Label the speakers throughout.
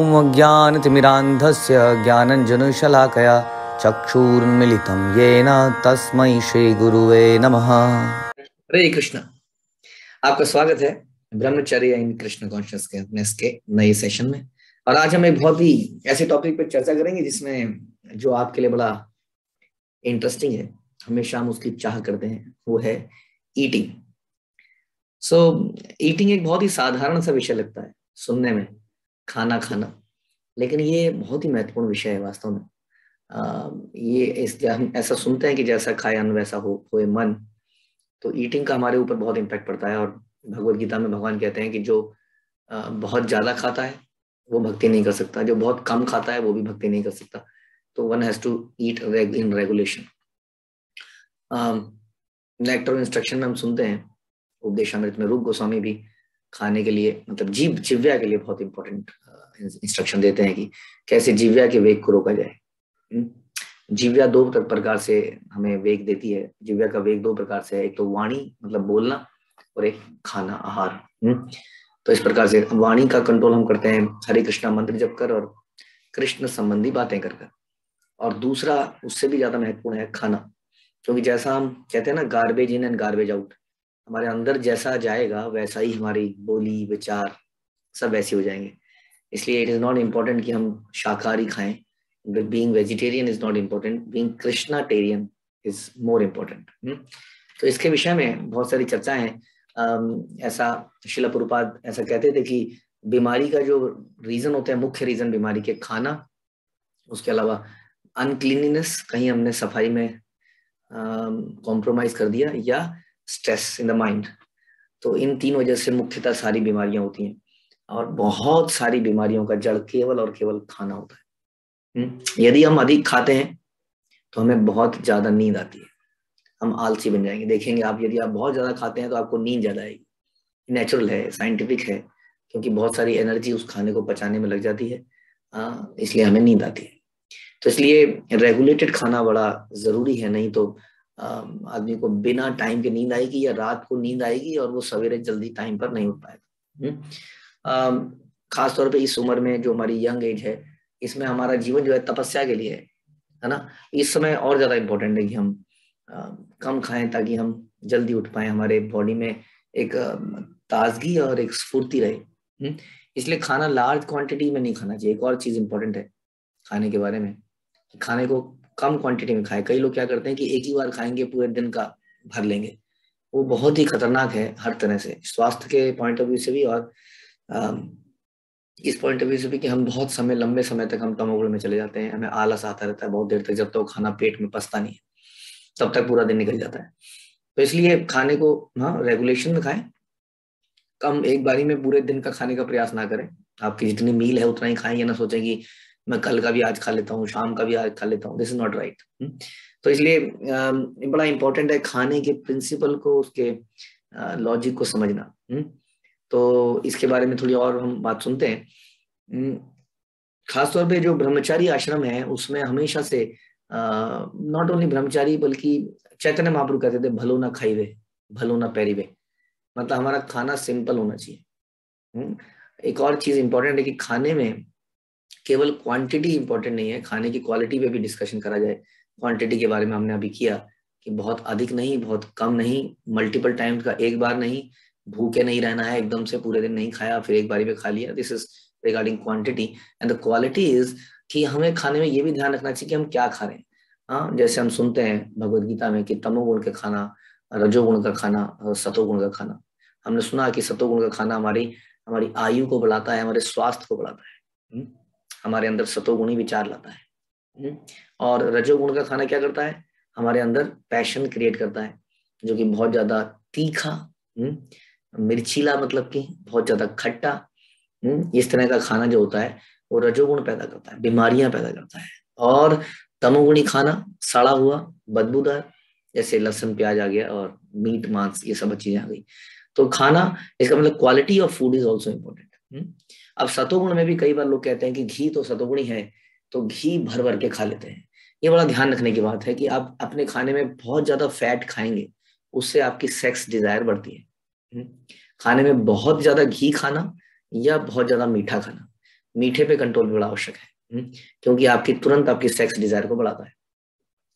Speaker 1: ॐ अज्ञानतिमिरान्धस्य ज्ञानञ्जनशलाकया चक्षुरुन्मीलितं येन तस्मै श्रीगुरुवे नमः। हरे कृष्ण। आपका स्वागत है ब्रह्मचर्य इन कृष्ण कॉन्शियसनेस के नए सेशन में। और आज हम एक बहुत ही ऐसे टॉपिक पर चर्चा करेंगे जिसमें जो आपके लिए बड़ा इंटरेस्टिंग है, हमेशा हम उसकी चाह करते हैं, वो है ईटिंग। ईटिंग एक बहुत ही साधारण सा विषय लगता है सुनने में, खाना खाना, लेकिन ये बहुत ही महत्वपूर्ण विषय है वास्तव में। ये हम ऐसा सुनते हैं कि जैसा खाए अन्न वैसा होए मन। तो ईटिंग का हमारे ऊपर बहुत इम्पैक्ट पड़ता है। और भगवद गीता में भगवान कहते हैं कि जो बहुत ज्यादा खाता है वो भक्ति नहीं कर सकता, जो बहुत कम खाता है वो भी भक्ति नहीं कर सकता। तो one has to eat in regulation. Nectar instruction में हम सुनते हैं, उपदेशामृत में रूप गोस्वामी भी खाने के लिए, मतलब जिव्या के लिए बहुत इंपॉर्टेंट इंस्ट्रक्शन देते हैं कि कैसे जिव्या के वेग को रोका जाए। जिव्या दो प्रकार से हमें वेग देती है। जिव्या का वेग दो प्रकार से है, एक तो वाणी मतलब बोलना, और एक खाना आहार। तो इस प्रकार से वाणी का कंट्रोल हम करते हैं हरे कृष्णा मंत्र जप कर और कृष्ण संबंधी बातें कर कर। और दूसरा उससे भी ज्यादा महत्वपूर्ण है खाना, क्योंकि जैसा हम कहते हैं ना, garbage in and garbage out. हमारे अंदर जैसा जाएगा वैसा ही हमारी बोली विचार सब वैसे हो जाएंगे। इसलिए इट इज नॉट इम्पोर्टेंट कि हम शाकाहारी खाएं। Being vegetarian is not important, being Krishnatarian is more important. तो इसके विषय में बहुत सारी चर्चाएं हैं। ऐसा श्रील प्रभुपाद ऐसा कहते थे कि बीमारी का जो रीजन होता है, मुख्य रीजन बीमारी के खाना, उसके अलावा अनक्लीनिनेस, कहीं हमने सफाई में कॉम्प्रोमाइज कर दिया, या स्ट्रेस इन द माइंड। तो इन तीन वजह से मुख्यतः सारी बीमारियां होती हैं। और बहुत सारी बीमारियों का जड़ केवल और केवल खाना होता है। यदि हम अधिक खाते हैं तो हमें बहुत ज्यादा नींद आती है, हम आलसी बन जाएंगे। देखेंगे आप, यदि आप बहुत ज्यादा खाते हैं तो आपको नींद ज्यादा आएगी। नेचुरल है, साइंटिफिक है, क्योंकि बहुत सारी एनर्जी उस खाने को पचाने में लग जाती है, इसलिए हमें नींद आती है। तो इसलिए रेगुलेटेड खाना बड़ा जरूरी है, नहीं तो आदमी को बिना टाइम के नींद आएगी, या रात को नींद आएगी और वो सवेरे जल्दी टाइम पर नहीं उठ पाएगा। खास तौर पे इस उम्र में जो हमारी यंग एज है, इसमें हमारा जीवन जो है तपस्या के लिए है ना। इस समय और ज्यादा इम्पोर्टेंट है कि हम कम खाएं ताकि हम जल्दी उठ पाए, हमारे बॉडी में एक ताजगी और एक स्फूर्ति रहे। इसलिए खाना लार्ज क्वांटिटी में नहीं खाना चाहिए। एक और चीज इंपॉर्टेंट है खाने के बारे में, खाने को कम क्वांटिटी में खाएं। कई लोग क्या करते हैं कि एक ही बार खाएंगे, पूरे दिन का भर लेंगे। वो बहुत ही खतरनाक है हर तरह से, स्वास्थ्य के पॉइंट ऑफ व्यू से भी, और इस पॉइंट ऑफ व्यू से भी कि हम बहुत समय, लंबे समय तक हम तमोगुण में चले जाते हैं। हमें आलस आता रहता है बहुत देर तक, जब तक तो खाना पेट में पचता नहीं है तब तक पूरा दिन निकल जाता है। तो इसलिए खाने को रेगुलेशन में खाएं, कम एक बारी में पूरे दिन का खाने का प्रयास ना करें। आपकी जितनी मील है उतना ही खाएं, या ना सोचें कि मैं कल का भी आज खा लेता हूँ, शाम का भी आज खा लेता हूँ। This is not right. तो इसलिए बड़ा इंपॉर्टेंट है खाने के प्रिंसिपल को, उसके लॉजिक को समझना। तो इसके बारे में थोड़ी और हम बात सुनते हैं। खासतौर पे जो ब्रह्मचारी आश्रम है उसमें हमेशा से नॉट ओनली ब्रह्मचारी बल्कि चैतन्य महाप्रभु कहते थे, भलो ना खाइवे भलो ना पैरिवे, मतलब हमारा खाना सिंपल होना चाहिए। एक और चीज इंपॉर्टेंट है कि खाने में केवल क्वांटिटी इंपॉर्टेंट नहीं है, खाने की क्वालिटी पे भी डिस्कशन करा जाए। क्वांटिटी के बारे में हमने अभी किया कि बहुत अधिक नहीं, बहुत कम नहीं, मल्टीपल टाइम्स का एक बार नहीं, भूखे नहीं रहना है, एकदम से पूरे दिन नहीं खाया फिर एक बारी में खा लिया। This is regarding quantity. And the quality is कि हमें खाने में ये भी ध्यान रखना चाहिए कि हम क्या खा रहे हैं। जैसे हम सुनते हैं भगवद गीता में कि तमोगुण का खाना, रजोगुण का खाना और सतोगुण का खाना। हमने सुना कि सतोगुण का खाना हमारी आयु को बढ़ाता है, हमारे स्वास्थ्य को बढ़ाता है, हमारे अंदर सतोगुणी विचार लाता है। और रजोगुण का खाना क्या करता है, हमारे अंदर पैशन क्रिएट करता है, जो कि बहुत ज्यादा तीखा, मिर्चीला, मतलब कि बहुत ज्यादा खट्टा, इस तरह का खाना जो होता है वो रजोगुण पैदा करता है, बीमारियां पैदा करता है। और तमोगुणी खाना सड़ा हुआ, बदबूदार, जैसे लहसुन प्याज आ गया और मीट मांस, ये सब चीजें आ गई। तो खाना, इसका मतलब quality of food is also important. अब सतोगुण में भी कई बार लोग कहते हैं कि घी तो सतोगुणी है, तो घी भर भर के खा लेते हैं। ये बड़ा ध्यान रखने की बात है कि आप अपने खाने में बहुत ज्यादा फैट खाएंगे, उससे आपकी सेक्स डिजायर बढ़ती है। खाने में बहुत ज्यादा घी खाना या बहुत ज्यादा मीठा खाना, मीठे पे कंट्रोल भी बड़ा आवश्यक है, क्योंकि आपकी तुरंत आपकी सेक्स डिजायर को बढ़ाता है।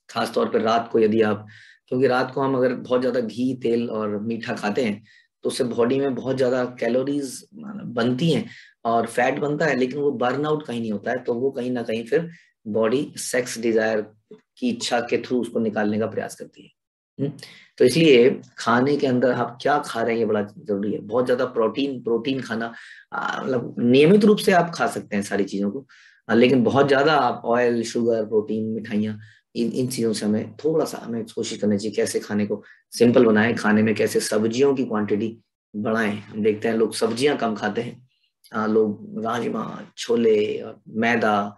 Speaker 1: खासतौर पर रात को यदि आप, क्योंकि रात को हम अगर बहुत ज्यादा घी तेल और मीठा खाते हैं तो उससे बॉडी में बहुत ज्यादा कैलोरीज बनती हैं और फैट बनता है, लेकिन वो बर्न आउट कहीं नहीं होता है, तो वो कहीं ना कहीं फिर बॉडी सेक्स डिजायर की इच्छा के थ्रू उसको निकालने का प्रयास करती है। तो इसलिए खाने के अंदर आप क्या खा रहे हैं ये बड़ा जरूरी है। बहुत ज्यादा प्रोटीन खाना, मतलब नियमित रूप से आप खा सकते हैं सारी चीजों को, लेकिन बहुत ज्यादा आप ऑयल शुगर प्रोटीन मिठाइयाँ इन चीजों से हमें कोशिश करनी चाहिए कैसे खाने को सिंपल बनाएं, खाने में कैसे सब्जियों की क्वांटिटी बढ़ाएं। हम देखते हैं लोग सब्जियां कम खाते हैं, लोग राजमा छोले और मैदा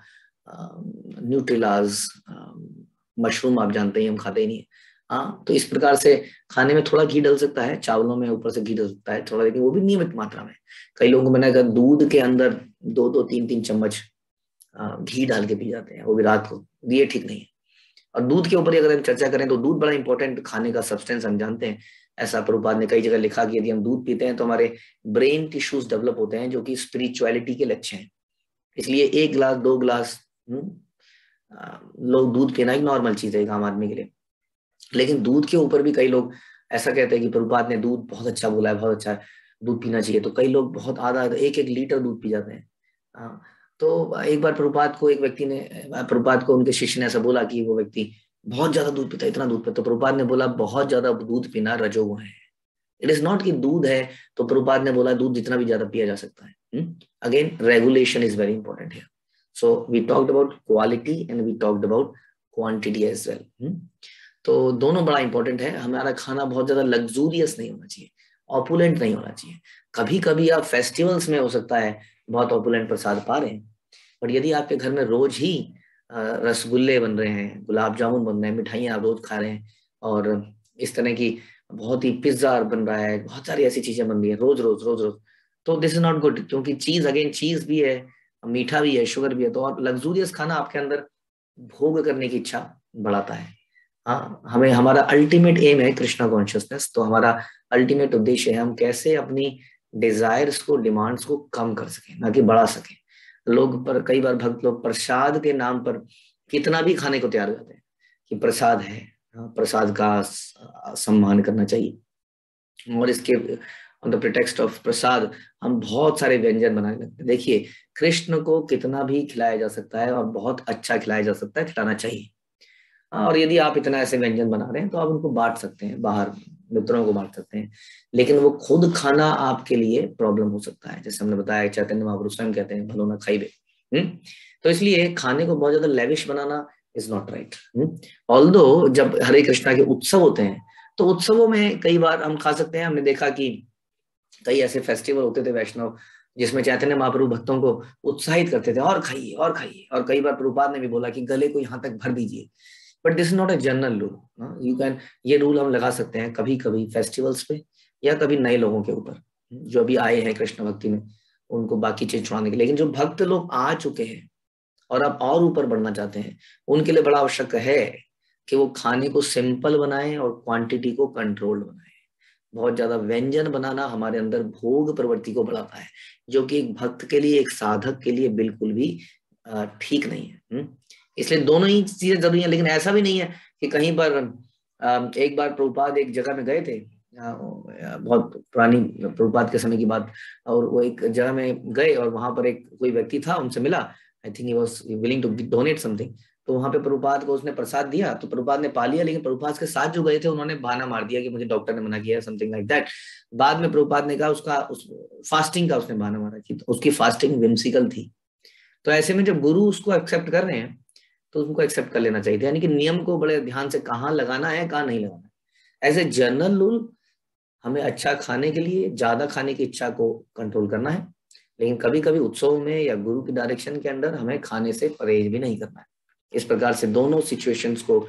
Speaker 1: न्यूट्रिलाज मशरूम आप जानते ही हम खाते ही नहीं है। हाँ, तो इस प्रकार से खाने में थोड़ा घी डल सकता है, चावलों में ऊपर से घी डल सकता है थोड़ा, लेकिन वो भी नियमित मात्रा में। कई लोगों को मैंने कहा दूध के अंदर 2-3 चम्मच घी डाल के पी जाते हैं, वो भी रात को, ये ठीक नहीं है। और दूध के ऊपर अगर हम चर्चा करें तो दूध बड़ा इंपॉर्टेंट खाने का सब्सटेंस हम जानते हैं। ऐसा प्रभुपाद ने कई जगह लिखा कि यदि हम दूध पीते हैं तो हमारे ब्रेन टिश्यूज डेवलप होते हैं, जो कि स्पिरिचुअलिटी के लक्ष्य हैं। इसलिए 1 गिलास 2 गिलास लोग दूध पीना एक नॉर्मल चीज है एक आम आदमी के लिए। लेकिन दूध के ऊपर भी कई लोग ऐसा कहते हैं कि प्रभुपाद ने दूध बहुत अच्छा बोला है, बहुत अच्छा है, दूध पीना चाहिए, तो कई लोग बहुत आधा 1-1 लीटर दूध पी जाते हैं। तो एक बार प्रभुपाद को एक व्यक्ति ने, प्रभुपाद को उनके शिष्य ने ऐसा बोला कि वो व्यक्ति बहुत ज्यादा दूध पीता है, इतना दूध पीता, तो प्रभुपाद ने बोला बहुत ज्यादा दूध पीना रजोगुण है। इट इज नॉट कि दूध है, तो प्रभुपाद ने बोला दूध जितना भी ज्यादा पिया जा सकता है। Again regulation is very important here. So we talked about quality and we talked about quantity as well. तो दोनों बड़ा इंपॉर्टेंट है। हमारा खाना बहुत ज्यादा लग्जूरियस नहीं होना चाहिए, ऑपुलेंट नहीं होना चाहिए। कभी कभी आप फेस्टिवल्स में हो सकता है बहुत ऑपुलेंट प्रसाद पा रहे हैं, और यदि आपके घर में रोज ही रसगुल्ले बन रहे हैं, गुलाब जामुन बन रहे हैं, मिठाइयाँ आप रोज खा रहे हैं, और इस तरह की बहुत ही पिज्जा बन रहा है, बहुत सारी ऐसी चीजें बन रही है रोज रोज रोज रोज, तो दिस इज नॉट गुड। क्योंकि चीज भी है, मीठा भी है, शुगर भी है, तो और लग्जूरियस खाना आपके अंदर भोग करने की इच्छा बढ़ाता है। हाँ, हमें, हमारा अल्टीमेट एम है कृष्णा कॉन्शियसनेस, तो हमारा अल्टीमेट उद्देश्य है हम कैसे अपनी डिजायर्स को, डिमांड्स को कम कर सकें, ना कि बढ़ा सकें। लोग पर कई बार भक्त लोग प्रसाद के नाम पर कितना भी खाने को तैयार करते हैं कि प्रसाद है, प्रसाद का सम्मान करना चाहिए, और इसके ऑन द प्रिटेक्स्ट ऑफ प्रसाद हम बहुत सारे व्यंजन बनाने लगते हैं। देखिए, कृष्ण को कितना भी खिलाया जा सकता है और बहुत अच्छा खिलाया जा सकता है, खिलाना चाहिए। और यदि आप इतना ऐसे व्यंजन बना रहे हैं तो आप उनको बांट सकते हैं, बाहर मित्रों को बांट सकते हैं, लेकिन वो खुद खाना आपके लिए प्रॉब्लम हो सकता है। जैसे हमने बताया, चैतन्य महाप्रभु स्वयं कहते हैं भलो ना खाइबे। तो इसलिए खाने को बहुत ज्यादा lavish banana is not right. Although जब हरे कृष्णा के उत्सव होते हैं तो उत्सवों में कई बार हम खा सकते हैं। हमने देखा कि कई ऐसे फेस्टिवल होते थे वैष्णव जिसमें चैतन्य महाप्रभु भक्तों को उत्साहित करते थे, और खाइए और खाइए, और कई बार प्रभुपाद ने भी बोला कि गले को यहाँ तक भर दीजिए। But this is not a general rule. You can, ये रूल हम लगा सकते हैं कभी कभी फेस्टिवल्स पे, या कभी नए लोगों के ऊपर जो अभी आए हैं कृष्ण भक्ति में, उनको बाकी चीज छुड़ाने के लिए। लेकिन जो भक्त लोग आ चुके हैं और अब और ऊपर बढ़ना चाहते हैं, उनके लिए बड़ा आवश्यक है कि वो खाने को सिंपल बनाएं और क्वांटिटी को कंट्रोल्ड बनाएं। बहुत ज्यादा व्यंजन बनाना हमारे अंदर भोग प्रवृत्ति को बढ़ाता है, जो कि एक भक्त के लिए, एक साधक के लिए बिल्कुल भी ठीक नहीं है। इसलिए दोनों ही चीजें जरूरी है। लेकिन ऐसा भी नहीं है कि कहीं पर, एक बार प्रभुपाद एक जगह में गए थे, बहुत पुरानी प्रभुपाद के समय की बात, और वो एक जगह में गए और वहां पर एक कोई व्यक्ति था, उनसे मिला, I think he was willing to donate something, तो वहां पे प्रभुपाद को उसने प्रसाद दिया, तो प्रभुपाद ने पा लिया, लेकिन प्रभुपाद के साथ जो गए थे उन्होंने बहाना मार दिया कि मुझे डॉक्टर ने मना किया, समथिंग लाइक दैट। बाद में प्रभुपाद ने कहा उसका फास्टिंग का उसने बहाना मारा कि उसकी फास्टिंग विम्सिकल थी। तो ऐसे में जब गुरु उसको एक्सेप्ट कर रहे हैं तो उनको एक्सेप्ट कर लेना चाहिए, यानी कि नियम को बड़े ध्यान से कहाँ लगाना है कहाँ नहीं लगाना है। एज ए जनरल रूल हमें अच्छा खाने के लिए ज्यादा खाने की इच्छा को कंट्रोल करना है, लेकिन कभी कभी उत्सव में या गुरु की डायरेक्शन के अंदर हमें खाने से परहेज भी नहीं करना है। इस प्रकार से दोनों सिचुएशंस को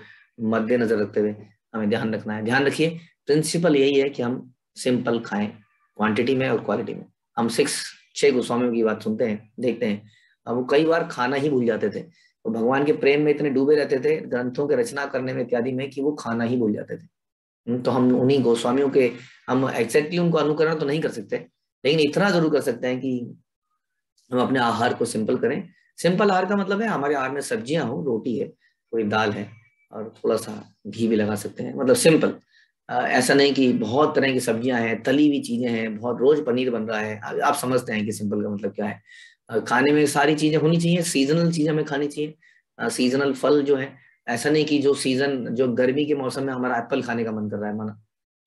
Speaker 1: मद्देनजर रखते हुए हमें ध्यान रखना है। ध्यान रखिए, प्रिंसिपल यही है कि हम सिंपल खाएं, क्वांटिटी में और क्वालिटी में। हम 6 गोस्वामियों की बात सुनते हैं, देखते हैं, अब वो कई बार खाना ही भूल जाते थे। वो भगवान के प्रेम में इतने डूबे रहते थे, ग्रंथों के रचना करने में इत्यादि में, कि वो खाना ही भूल जाते थे। तो हम उन्हीं गोस्वामियों के, हम एग्जैक्टली उनको अनुकरण तो नहीं कर सकते, लेकिन इतना जरूर कर सकते हैं कि हम अपने आहार को सिंपल करें। सिंपल आहार का मतलब है हमारे आहार में सब्जियां हो, रोटी है, थोड़ी दाल है और थोड़ा सा घी भी लगा सकते हैं, मतलब सिंपल। ऐसा नहीं कि बहुत तरह की सब्जियां हैं, तली हुई चीजें हैं, बहुत रोज पनीर बन रहा है। आप समझते हैं कि सिंपल का मतलब क्या है। खाने में सारी चीजें होनी चाहिए, सीजनल चीजें हमें खानी चाहिए। सीजनल फल जो है, ऐसा नहीं कि जो सीजन, जो गर्मी के मौसम में हमारा एप्पल खाने का मन कर रहा है माना,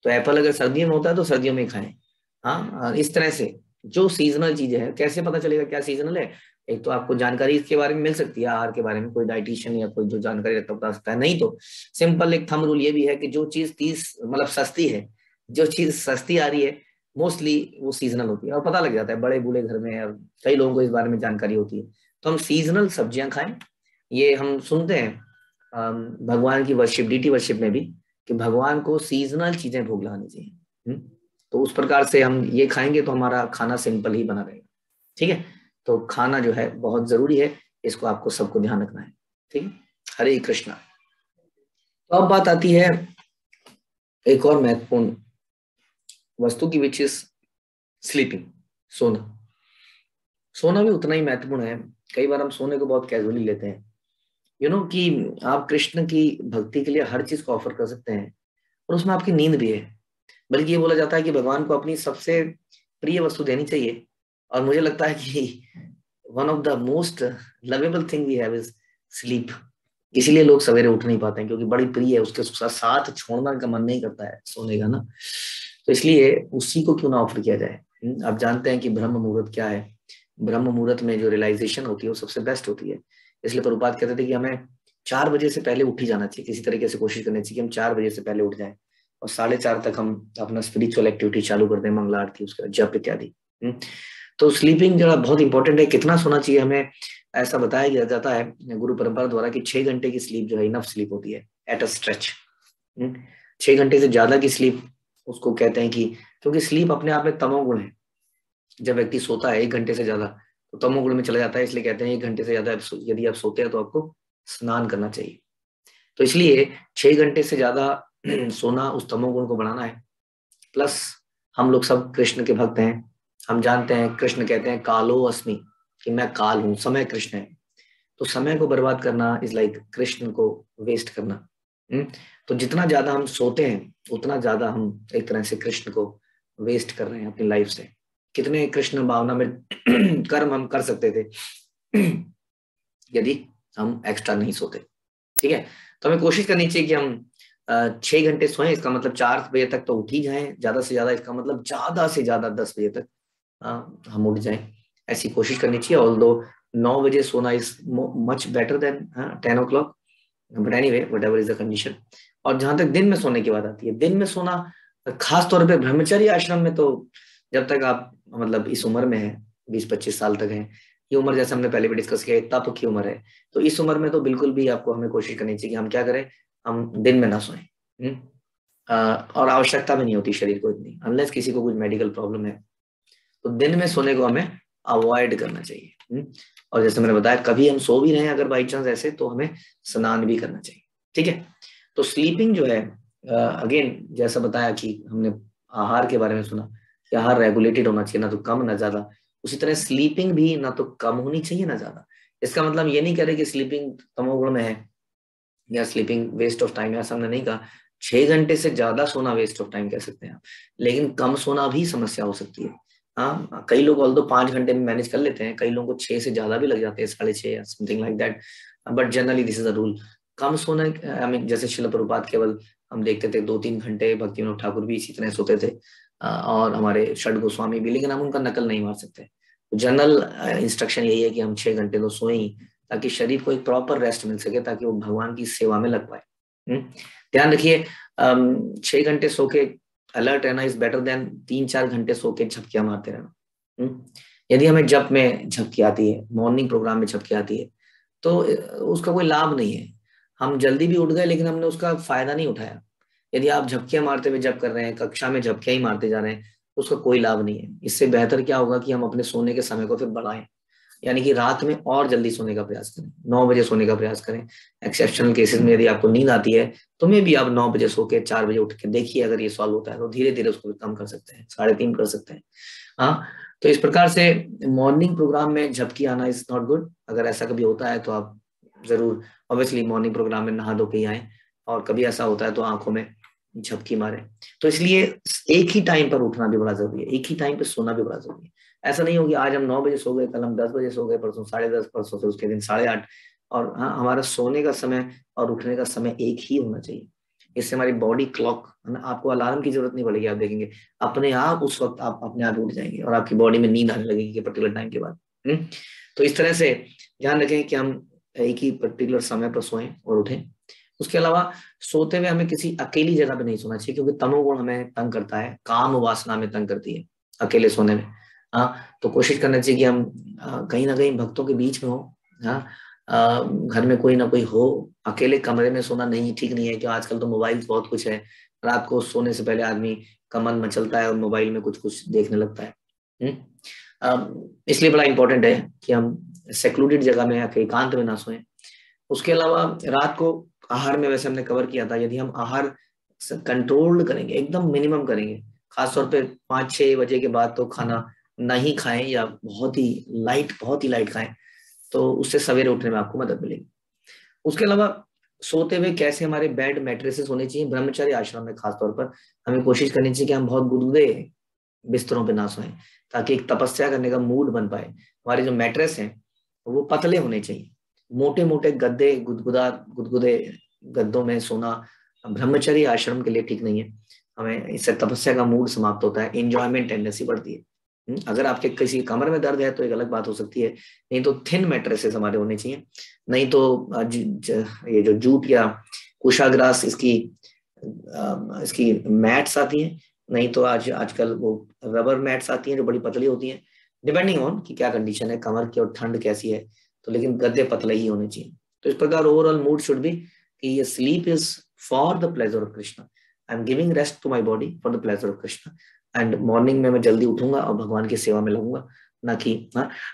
Speaker 1: तो एप्पल अगर सर्दियों में होता है तो सर्दियों में ही खाएं। हाँ, इस तरह से जो सीजनल चीजें हैं, कैसे पता चलेगा क्या सीजनल है? एक तो आपको जानकारी इसके बारे में मिल सकती है, आहार के बारे में कोई डाइटिशियन या कोई जो जानकारी रखता बता सकता है, नहीं तो सिंपल एक थंब रूल ये भी है कि जो चीज 30 मतलब सस्ती है, जो चीज सस्ती आ रही है मोस्टली वो सीजनल होती है, और पता लग जाता है बड़े बूढ़े घर में, और कई लोगों को इस बारे में जानकारी होती है। तो हम सीजनल सब्जियां खाएं। ये हम सुनते हैं भगवान की वर्शिप, डीटी वर्शिप में भी, कि भगवान को सीजनल चीजें भोग लगानी चाहिए। तो उस प्रकार से हम ये खाएंगे तो हमारा खाना सिंपल ही बना रहेगा। ठीक है, तो खाना जो है बहुत जरूरी है, इसको आपको सबको ध्यान रखना है। ठीक है, हरे कृष्णा। तो अब बात आती है एक और महत्वपूर्ण वस्तु की, विच इज स्लीपिंग, सोना। सोना भी उतना ही महत्वपूर्ण है। कई बार हम सोने को बहुत कैजुअली लेते हैं, कि आप कृष्ण की भक्ति के लिए हर चीज को ऑफर कर सकते हैं, और उसमें आपकी नींद भी है। बल्कि ये बोला जाता है कि भगवान को अपनी सबसे प्रिय वस्तु देनी चाहिए, और मुझे लगता है कि one of the most lovable thing we have is sleep. इसीलिए लोग सवेरे उठ नहीं पाते हैं, क्योंकि बड़ी प्रिय है, उसके साथ छोड़ना का मन नहीं करता है सोने का ना। तो इसलिए उसी को क्यों ना ऑफर किया जाए। आप जानते हैं कि ब्रह्म मुहूर्त क्या है। ब्रह्म मुहूर्त में जो रियलाइजेशन होती है वो सबसे बेस्ट होती है। इसलिए प्रभुपाद कहते थे कि हमें 4 बजे से पहले उठ ही जाना चाहिए, किसी तरीके से कोशिश करनी चाहिए कि हम 4 बजे से पहले उठ जाएं, और 4:30 तक हम अपना स्पिरिचुअल एक्टिविटी चालू कर दें, मंगला आरती, उसके बाद जप इत्यादि। तो स्लीपिंग जो है बहुत इंपॉर्टेंट है। कितना सोना चाहिए हमें, ऐसा बताया जाता है गुरु परंपरा द्वारा कि 6 घंटे की स्लीप जो है इनफ स्लीप होती है एट अ स्ट्रेच। 6 घंटे से ज्यादा की स्लीप उसको कहते हैं कि, क्योंकि स्लीप अपने आप में तमोगुण है। जब व्यक्ति सोता है 1 घंटे से ज्यादा तो तमोगुण में चला जाता है, इसलिए कहते हैं 1 घंटे से ज्यादा यदि आप सोते हैं तो आपको स्नान करना चाहिए। तो इसलिए 6 घंटे से ज्यादा सोना उस तमोगुण को बढ़ाना है। प्लस हम लोग सब कृष्ण के भक्त हैं, हम जानते हैं कृष्ण कहते हैं कालो अस्मि, कि मैं काल हूं, समय कृष्ण है। तो समय को बर्बाद करना इज लाइक कृष्ण को वेस्ट करना। तो जितना ज्यादा हम सोते हैं उतना ज्यादा हम एक तरह से कृष्ण को वेस्ट कर रहे हैं अपनी लाइफ से। कितने कृष्ण भावना में कर्म हम कर सकते थे यदि हम एक्स्ट्रा नहीं सोते। ठीक है, तो हमें कोशिश करनी चाहिए कि हम 6 घंटे सोएं। इसका मतलब 4 बजे तक तो उठ ही जाएं, ज्यादा से ज्यादा, इसका मतलब ज्यादा से ज्यादा 10 बजे तक हम उठ जाएं, ऐसी कोशिश करनी चाहिए। ऑल्दो 9 बजे सोना is much better than 10 o'clock, but anyway what ever is the condition. और जहां तक दिन में सोने की बात आती है, दिन में सोना खास तौर पे ब्रह्मचर्य आश्रम में, तो जब तक आप मतलब इस उम्र में है, 20-25 साल तक है, ये उम्र जैसे हमने पहले भी डिस्कस किया तप की उम्र है, तो इस उम्र में तो बिल्कुल भी आपको हमें कोशिश करनी चाहिए कि हम क्या करें, हम दिन में ना सोएं। और आवश्यकता भी नहीं होती शरीर को इतनी, अनलेस किसी को कुछ मेडिकल प्रॉब्लम है, तो दिन में सोने को हमें अवॉइड करना चाहिए। और जैसे मैंने बताया, कभी हम सो भी रहे हैं अगर बाई चांस ऐसे, तो हमें स्नान भी करना चाहिए। ठीक है, तो स्लीपिंग जो है, अगेन जैसा बताया कि हमने आहार के बारे में सुना कि आहार रेगुलेटेड होना चाहिए, ना तो कम ना ज्यादा। उसी तरह स्लीपिंग भी ना तो कम होनी चाहिए ना ज्यादा। इसका मतलब ये नहीं कह रहे कि स्लीपिंग तमोगुण में है या स्लीपिंग वेस्ट ऑफ टाइम है, ऐसा हमने नहीं कहा। 6 घंटे से ज्यादा सोना वेस्ट ऑफ टाइम कह सकते हैं आप, लेकिन कम सोना भी समस्या हो सकती है। हाँ, कई लोग ऑल्दो 5 घंटे में मैनेज कर लेते हैं, कई लोगों को 6 से ज्यादा भी लग जाते हैं, 6.5 या something like that, but generally this is the rule. कम सोना, आई मीन जैसे शिल प्रभुपाद केवल हम देखते थे 2-3 घंटे, भक्ति विनोद ठाकुर भी इसी तरह सोते थे, और हमारे षड गोस्वामी भी, लेकिन हम उनका नकल नहीं मार सकते। जनरल इंस्ट्रक्शन यही है कि हम 6 घंटे तो सोए ही, ताकि शरीर को एक प्रॉपर रेस्ट मिल सके, ताकि वो भगवान की सेवा में लग पाए। ध्यान रखिए, 6 घंटे सो के अलर्ट रहना इज बेटर देन 3-4 घंटे सो के झपकियां मारते रहना। यदि हमें जप में झपकी आती है, मॉर्निंग प्रोग्राम में झपकी आती है, तो उसका कोई लाभ नहीं है। हम जल्दी भी उठ गए लेकिन हमने उसका फायदा नहीं उठाया। यदि आप झपकियां मारते हुए जप कर रहे हैं, कक्षा में झपकियां ही मारते जा रहे हैं, तो उसका कोई लाभ नहीं है। इससे बेहतर क्या होगा कि हम अपने सोने के समय को फिर बढ़ाएं, यानी कि रात में और जल्दी सोने का प्रयास करें, 9 बजे सोने का प्रयास करें। एक्सेप्शनल केसेस में यदि आपको नींद आती है तो मे भी आप 9 बजे सो के 4 बजे उठ के देखिए, अगर ये सॉल्व होता है तो धीरे धीरे उसको कम कर सकते हैं, 3.5 कर सकते हैं। हाँ, तो इस प्रकार से मॉर्निंग प्रोग्राम में झपकी आना इज नॉट गुड। अगर ऐसा कभी होता है तो आप जरूर ऑब्वियसली मॉर्निंग प्रोग्राम में नहा धो के आए, और कभी ऐसा होता है तो आंखों में झपकी मारे। तो इसलिए एक ही टाइम पर उठना भी बड़ा जरूरी है, एक ही टाइम पे सोना भी बड़ा जरूरी है। ऐसा नहीं होगी आज हम 9 बजे सो गए, कल हम 10 बजे सो गए, परसों 10:30, परसों से उसके दिन 8:30। और हाँ, हमारा सोने का समय और उठने का समय एक ही होना चाहिए। इससे हमारी बॉडी क्लॉक, आपको अलार्म की जरूरत नहीं पड़ेगी। आप देखेंगे अपने आप उस वक्त आप अपने आप उठ जाएंगे और आपकी बॉडी में नींद आने लगेगी पर्टिकुलर टाइम के बाद। तो इस तरह से ध्यान रखें कि हम एक ही पर्टिकुलर समय पर सोएं और उठें। उसके अलावा सोते हुए हमें किसी अकेली जगह पे नहीं सोना चाहिए, क्योंकि तमोगुण हमें तंग करता है, काम वासना में तंग करती है अकेले सोने में। हाँ, तो कोशिश करना चाहिए कि हम कहीं ना कहीं भक्तों के बीच में हो। हाँ, घर में कोई ना कोई हो। अकेले कमरे में सोना नहीं, ठीक नहीं है, कि आजकल तो मोबाइल बहुत कुछ है। रात को सोने से पहले आदमी का मन मचलता है और मोबाइल में कुछ कुछ देखने लगता है। इसलिए बड़ा इंपॉर्टेंट है कि हम सेक्लूडेड जगह में या एकांत में ना सोएं। उसके अलावा रात को आहार में वैसे हमने कवर किया था, यदि हम आहार कंट्रोल करेंगे, एकदम मिनिमम करेंगे, खासतौर पे 5-6 बजे के बाद तो खाना नहीं खाएं या बहुत ही लाइट खाएं, तो उससे सवेरे उठने में आपको मदद मिलेगी। उसके अलावा सोते हुए कैसे हमारे बेड मैट्रेसेस होने चाहिए, ब्रह्मचर्य आश्रम में खासतौर पर हमें कोशिश करनी चाहिए कि हम बहुत गुदगुदे बिस्तरों पे ना सोएं, ताकि एक तपस्या करने का मूड बन पाए। हमारे जो मैट्रेस हैं वो पतले होने चाहिए। मोटे मोटे गद्दे, गुदगुदे गद्दों में सोना ब्रह्मचर्य आश्रम के लिए ठीक नहीं है। हमें इससे तपस्या का मूड समाप्त होता है, एंजॉयमेंट टेंडेंसी बढ़ती है। अगर आपके किसी कमर में दर्द है तो एक अलग बात हो सकती है, नहीं तो थिन मैट्रेसेस हमारे होने चाहिए। नहीं तो ये जो जूट या कुशाग्रास इसकी मैट्स आती हैं, नहीं तो आजकल वो रबर मैट्स आती हैं जो बड़ी पतली होती हैं, डिपेंडिंग ऑन कि क्या कंडीशन है कमर की और ठंड कैसी है। तो लेकिन गद्दे पतले ही होने चाहिए। तो इस प्रकार ओवरऑल मूड शुड बी कि ये sleep is for the pleasure of Krishna, I am giving rest to my body for the pleasure of Krishna. And morning में मैं जल्दी उठूंगा और भगवान की सेवा में लगूंगा, ना कि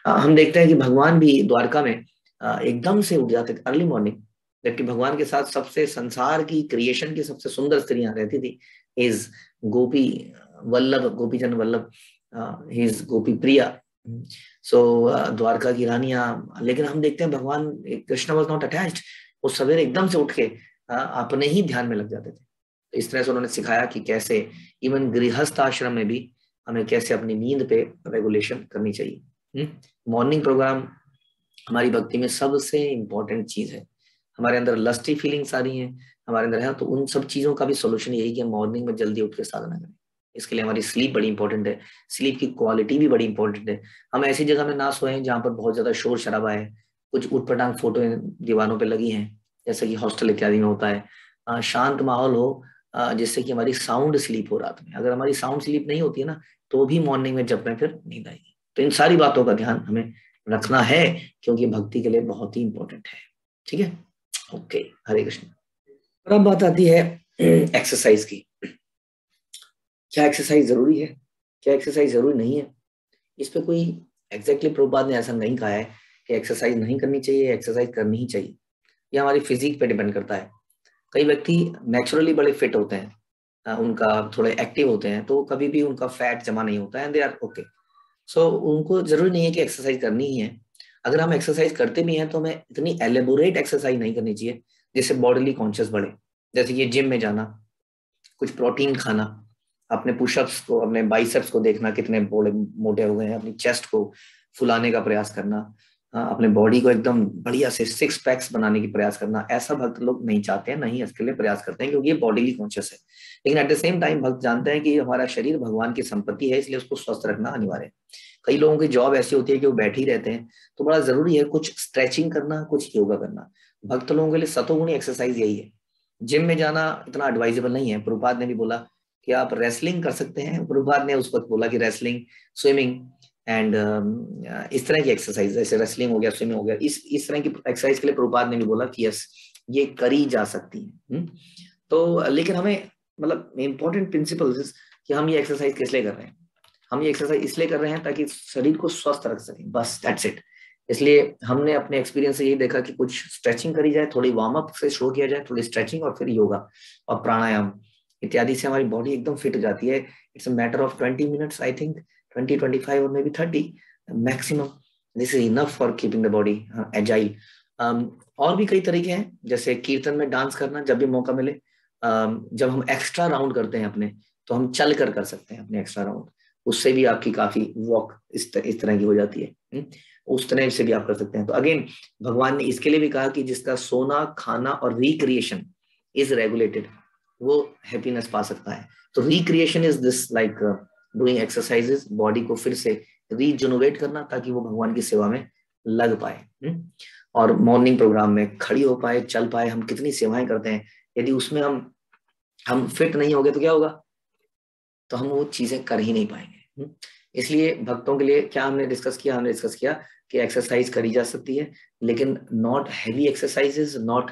Speaker 1: हम देखते हैं कि भगवान भी द्वारका में एकदम से उठ जाते थे अर्ली मॉर्निंग, जबकि भगवान के साथ सबसे संसार की क्रिएशन की सबसे सुंदर स्त्रियां रहती थी। Is Gopi Vallabh, Gopijan Vallabh, he is Gopi Priya. So Dwarka की रानियां। लेकिन हम देखते हैं भगवान कृष्ण वाज नॉट अटैच्ड, वो सवेरे एकदम से उठ के अपने ही ध्यान में लग जाते थे। तो इस तरह से उन्होंने सिखाया कि कैसे इवन गृहस्थ आश्रम में भी हमें कैसे अपनी नींद पे रेगुलेशन करनी चाहिए। मॉर्निंग प्रोग्राम हमारी भक्ति में सबसे इंपॉर्टेंट चीज है। हमारे अंदर लस्टी फीलिंग्स आ रही हैं, हमारे अंदर है, तो उन सब चीजों का भी सोल्यूशन यही कि हम मॉर्निंग में जल्दी उठ के साधना करें। इसके लिए हमारी स्लीप बड़ी इंपॉर्टेंट है, स्लीप की क्वालिटी भी बड़ी इंपॉर्टेंट है। हम ऐसी जगह में ना सोएं जहां पर बहुत ज्यादा शोर शराबा है, कुछ उटपटांग फोटो दीवारों पे लगी हैं, जैसे कि हॉस्टल इत्यादि में होता है। शांत माहौल हो, जिससे कि हमारी साउंड स्लीप हो रात में। अगर हमारी साउंड स्लीप नहीं होती है ना, तो भी मॉर्निंग में जब में फिर नींद आएगी। तो इन सारी बातों का ध्यान हमें रखना है, क्योंकि भक्ति के लिए बहुत ही इंपॉर्टेंट है। ठीक है, ओके, हरे कृष्ण। और अब बात आती है एक्सरसाइज की। क्या एक्सरसाइज जरूरी है, क्या एक्सरसाइज जरूरी नहीं है? इस पे कोई एग्जैक्टली प्रभुपाद ने ऐसा नहीं कहा है कि एक्सरसाइज नहीं करनी चाहिए, एक्सरसाइज करनी ही चाहिए। यह हमारी फिजिक पे डिपेंड करता है। कई व्यक्ति नेचुरली बड़े फिट होते हैं, उनका थोड़े एक्टिव होते हैं, तो कभी भी उनका फैट जमा नहीं होता है, एंड दे आर ओके। सो उनको जरूरी नहीं है कि एक्सरसाइज करनी ही है। अगर हम एक्सरसाइज करते भी हैं तो हमें इतनी एलेबोरेट एक्सरसाइज नहीं करनी चाहिए जिससे बॉडीली कॉन्शियस बढ़े। जैसे कि जिम में जाना, कुछ प्रोटीन खाना, अपने पुशअप्स को, अपने बाइसेप्स को देखना कितने बड़े मोटे हो गए हैं, अपनी चेस्ट को फुलाने का प्रयास करना, अपने बॉडी को एकदम बढ़िया से 6 पैक्स बनाने की प्रयास करना। ऐसा भक्त लोग नहीं चाहते हैं, नहीं इसके लिए प्रयास करते हैं, क्योंकि ये बॉडीली कॉन्शियस है। लेकिन एट द सेम टाइम भक्त जानते हैं कि हमारा शरीर भगवान की संपत्ति है, इसलिए उसको स्वस्थ रखना अनिवार्य है। कई लोगों की जॉब ऐसी होती है कि वो बैठे ही रहते हैं, तो बड़ा जरूरी है कुछ स्ट्रेचिंग करना, कुछ योगा करना। भक्त लोगों के लिए सतोगुणी एक्सरसाइज यही है। जिम में जाना इतना एडवाइजेबल नहीं है। प्रभुपाद ने भी बोला कि आप रेसलिंग कर सकते हैं। प्रभुपाद ने उस वक्त बोला कि रेसलिंग, स्विमिंग एंड इस तरह की एक्सरसाइज, जैसे रेसलिंग हो गया, स्विमिंग हो गया, इस तरह की एक्सरसाइज के लिए प्रभुपाद ने भी बोला कि यस, ये करी जा सकती है। तो लेकिन हमें मतलब इंपॉर्टेंट प्रिंसिपल्स कि हम ये एक्सरसाइज किस लिए कर रहे हैं। हम ये एक्सरसाइज इसलिए कर रहे हैं ताकि शरीर को स्वस्थ रख सकें, बस दैट्स इट। इसलिए हमने अपने एक्सपीरियंस से यही देखा कि कुछ स्ट्रेचिंग करी जाए, थोड़ी वार्म अप से शुरू किया जाए, थोड़ी स्ट्रेचिंग और फिर योगा और प्राणायाम इत्यादि से हमारी बॉडी एकदम फिट हो जाती है। It's a matter of 20 minutes, I think 20-25 और may be 30 maximum. This is enough for keeping the body agile. और भी कई तरीके हैं, जैसे कीर्तन में डांस करना जब भी मौका मिले। जब हम एक्स्ट्रा राउंड करते हैं अपने, तो हम चल कर सकते हैं अपने एक्स्ट्रा राउंड, उससे भी आपकी काफी वॉक इस तरह की हो जाती है। उस तरह से भी आप कर सकते हैं। तो अगेन भगवान ने इसके लिए भी कहा कि जिसका सोना, खाना और रिक्रिएशन इज रेगुलेटेड, वो हैप्पीनेस पा सकता है। तो recreation is this like doing exercises, body को फिर से रीजनरेट करना ताकि वो भगवान की सेवा में लग पाए। और मॉर्निंग प्रोग्राम में खड़ी हो पाए, चल पाए। हम कितनी सेवाएं करते हैं, यदि उसमें हम फिट नहीं होंगे तो क्या होगा, तो हम वो चीजें कर ही नहीं पाएंगे। इसलिए भक्तों के लिए क्या हमने डिस्कस किया कि एक्सरसाइज करी जा सकती है, लेकिन नॉट हैवी एक्सरसाइजेज, नॉट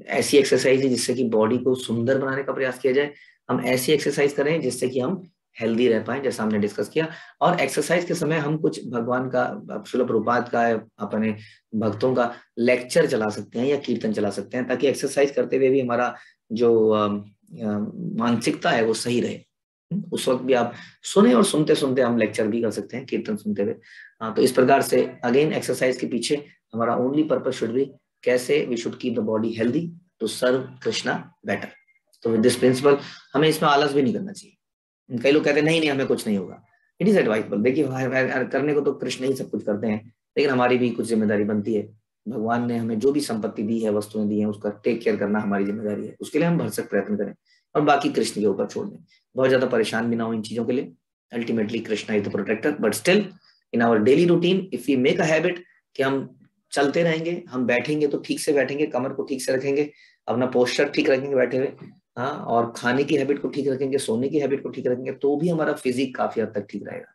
Speaker 1: ऐसी एक्सरसाइज जिससे कि बॉडी को सुंदर बनाने का प्रयास किया जाए। हम ऐसी एक्सरसाइज करें जिससे कि हम हेल्दी रह पाए, जैसा हमने डिस्कस किया। और एक्सरसाइज के समय हम कुछ भगवान का, श्रील प्रभुपाद का, अपने भक्तों का लेक्चर चला सकते हैं या कीर्तन चला सकते हैं, ताकि एक्सरसाइज करते हुए भी हमारा जो मानसिकता है वो सही रहे। उस वक्त भी आप सुने, और सुनते सुनते हम लेक्चर भी कर सकते हैं कीर्तन सुनते हुए। तो इस प्रकार से अगेन एक्सरसाइज के पीछे हमारा ओनली पर्पस शुड बी कैसे we should keep the body healthy to serve Krishna better. तो विद दिस प्रिंसिपल हमें इसमें आलस भी नहीं करना चाहिए। कई लोग कहते हैं नहीं नहीं हमें कुछ नहीं होगा, इट इज एडवाइजेबल। देखिए करने को तो कृष्ण ही सब कुछ करते हैं, लेकिन हमारी भी कुछ जिम्मेदारी बनती है। भगवान ने हमें जो भी संपत्ति दी है, वस्तुएं दी हैं, उसका टेक केयर करना हमारी जिम्मेदारी है। उसके लिए हम भरसक प्रयत्न करें और बाकी कृष्ण के ऊपर छोड़ दें। बहुत ज्यादा परेशान भी ना हो इन चीजों के लिए। Ultimately Krishna is the protector, but still in our daily routine if we make a habit कि हम चलते रहेंगे, हम बैठेंगे तो ठीक से बैठेंगे, कमर को ठीक से रखेंगे, अपना पोस्चर ठीक रखेंगे बैठे हुए, हाँ, और खाने की हैबिट को ठीक रखेंगे, सोने की हैबिट को ठीक रखेंगे, तो भी हमारा फिजिक काफी हद तक ठीक रहेगा।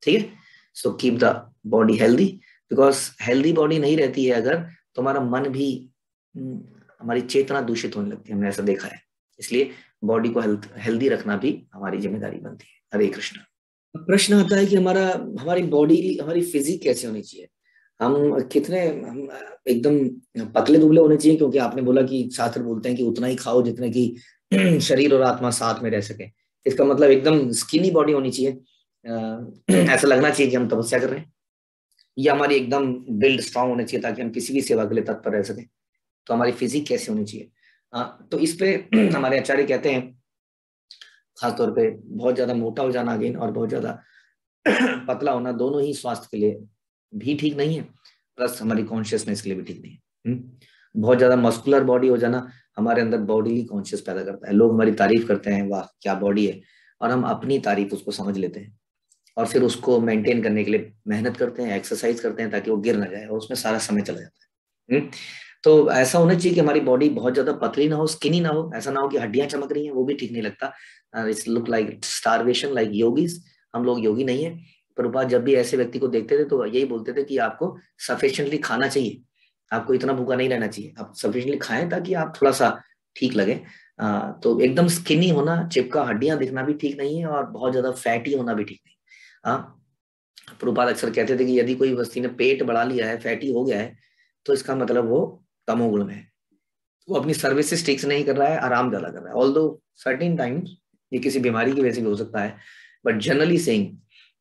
Speaker 1: ठीक है, so keep the body healthy, because healthy body नहीं रहती है अगर, तो हमारा मन भी, हमारी चेतना दूषित होने लगती है, हमने ऐसा देखा है। इसलिए बॉडी को हेल्दी रखना भी हमारी जिम्मेदारी बनती है। हरे कृष्ण। प्रश्न आता है कि हमारी बॉडी, हमारी फिजिक कैसे होनी चाहिए। हम एकदम पतले दुबले होने चाहिए, क्योंकि आपने बोला कि शास्त्र बोलते हैं कि उतना ही खाओ जितने की शरीर और आत्मा साथ में रह सके। इसका मतलब एकदम स्किनी बॉडी होनी चाहिए, ऐसा लगना चाहिए कि हम तपस्या कर रहे हैं, या हमारी एकदम बिल्ड स्ट्रांग होनी चाहिए ताकि हम किसी भी सेवा के लिए तत्पर रह सकें। तो हमारी फिजिक कैसे होनी चाहिए, तो इस पे हमारे आचार्य कहते हैं, खासतौर पे बहुत ज्यादा मोटा हो जाना अगेन और बहुत ज्यादा पतला होना, दोनों ही स्वास्थ्य के लिए भी ठीक नहीं है, प्लस हमारी कॉन्शियसनेस के लिए भी ठीक नहीं है। बहुत ज्यादा मस्कुलर बॉडी हो जाना हमारे अंदर बॉडी कॉन्शियस पैदा करता है। लोग हमारी तारीफ करते हैं, वाह क्या बॉडी है, और हम अपनी तारीफ उसको समझ लेते हैं और फिर उसको मेंटेन करने के लिए मेहनत करते हैं, एक्सरसाइज करते हैं ताकि वो गिर ना जाए, और उसमें सारा समय चला जाता है। तो ऐसा होना चाहिए कि हमारी बॉडी बहुत ज्यादा पतली ना हो, स्किनी ना हो, ऐसा ना हो कि हड्डियां चमक रही हैं, वो भी ठीक नहीं लगता। It's look like starvation, like yogis. हम लोग योगी नहीं है। प्रभुपाद जब भी ऐसे व्यक्ति को देखते थे तो यही बोलते थे कि आपको सफिशिएंटली खाना चाहिए, आपको इतना भूखा नहीं रहना चाहिए, आप सफिशिएंटली खाएं ताकि आप थोड़ा सा ठीक लगे। तो एकदम स्किनी होना, चिपका हड्डियां दिखना भी ठीक नहीं है, और बहुत ज्यादा फैटी होना भी ठीक नहीं। प्रभुपाद अक्सर कहते थे कि यदि कोई व्यक्ति ने पेट बढ़ा लिया है, फैटी हो गया है, तो इसका मतलब वो तमोगुण में है, वो अपनी सर्विसेज ठीक से नहीं कर रहा है, आराम ज्यादा कर रहा है। ऑल्दो सर्टेन टाइम्स ये किसी बीमारी की वजह से भी हो सकता है, बट जनरली सेइंग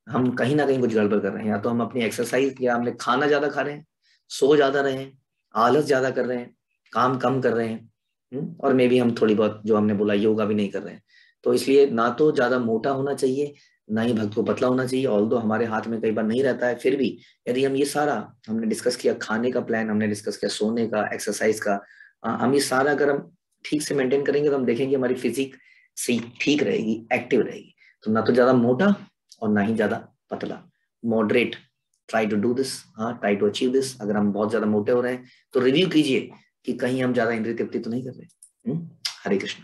Speaker 1: हम कहीं ना कहीं कुछ गड़बड़ कर रहे हैं। या तो हम अपनी एक्सरसाइज, या हमने खाना ज्यादा खा रहे हैं, सो ज्यादा रहे हैं, आलस ज्यादा कर रहे हैं, काम कम कर रहे हैं, और मे बी हम थोड़ी बहुत जो हमने बोला योगा भी नहीं कर रहे हैं। तो इसलिए ना तो ज्यादा मोटा होना चाहिए, ना ही भक्त को पतला होना चाहिए। ऑल्दो हमारे हाथ में कई बार नहीं रहता है, फिर भी यदि हम ये सारा हमने डिस्कस किया, खाने का प्लान हमने डिस्कस किया, सोने का, एक्सरसाइज का, हम ये सारा अगर हम ठीक से मेंटेन करेंगे तो हम देखेंगे हमारी फिजिक से ठीक रहेगी, एक्टिव रहेगी। तो ना तो ज्यादा मोटा और ना ही ज्यादा पतला, moderate, try to do this, try to achieve this. अगर हम बहुत ज्यादा मोटे हो रहे हैं तो रिव्यू कीजिए कि कहीं हम ज्यादा इंद्रिय तृप्ति तो नहीं कर रहे। हरे कृष्ण।